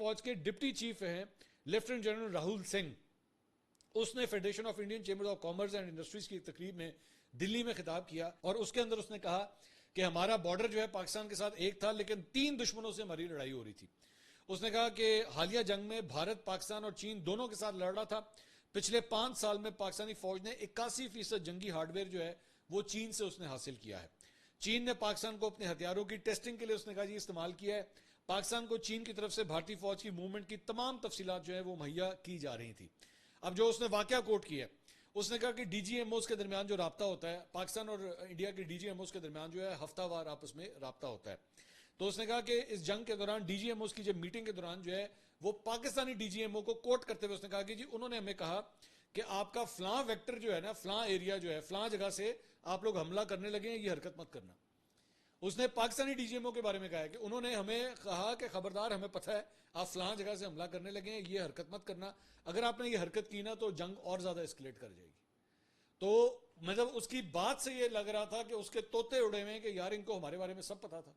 فوج کے deputy chief ہیں لیفٹیننٹ جنرل راہل سنگھ. اس نے federation of Indian chamber of commerce and industries کی ایک تقریب میں دلی میں خطاب کیا اور اس کے اندر اس نے کہا کہ ہمارا بارڈر جو ہے پاکستان کے ساتھ ایک تھا لیکن 3 دشمنوں سے ہماری لڑائی ہو رہی تھی. اس نے کہا کہ حالیہ جنگ میں بھارت پاکستان اور چین دونوں کے ساتھ لڑ رہا تھا. پچھلے 5 سال میں پاکستانی فوج نے 81% جنگی ہارڈ ویئر جو ہے وہ چین سے اس نے حاصل کیا ہے. چین نے پاکستان کو اپنے ہتھیاروں کی ٹیسٹنگ کے لیے اس نے کہا جی استعمال کیا ہے. پاکستان کو چین کی طرف سے بھارتی فوج کی موومنٹ کی تمام تفصیلات جو ہے وہ مہیا کی جا رہی تھی. اب جو اس نے واقعہ کوٹ کیا ہے اس نے کہا کہ ڈی جی ایم اوز کے درمیان جو رابطہ ہوتا ہے پاکستان اور انڈیا کے ڈی جی ایم اوز کے درمیان جو ہے ہفتہ وار آپس میں رابطہ ہوتا ہے. تو اس نے کہا کہ اس جنگ کے دوران ڈی جی ایم اوز کی جو میٹنگ کے دوران جو ہے وہ Pakistani D G M O کو کوٹ کرتے ہوئے اس نے کہا کہ جی انہوں نے ہمیں کہا کہ آپ کا فلاں ویکٹر جو ہے نا فلاں ایریا جو ہے فلاں جگہ سے آپ لوگ حملہ کرنے لگے ہیں یہ حرکت مت کرنا. اس نے Pakistani D G M O کے بارے میں کہا ہے کہ انہوں نے ہمیں کہا کہ خبردار ہمیں پتہ ہے آپ فلاں جگہ سے حملہ کرنے لگے ہیں یہ حرکت مت کرنا, اگر آپ نے یہ حرکت کی نا تو جنگ اور زیادہ اسکلیٹ کر جائے گی. تو مطلب اس کی بات سے یہ لگ رہا تھا کہ اس کے طوطے اڑے ہوئے ہیں کہ یار ان کو ہمارے بارے میں سب پتا تھا.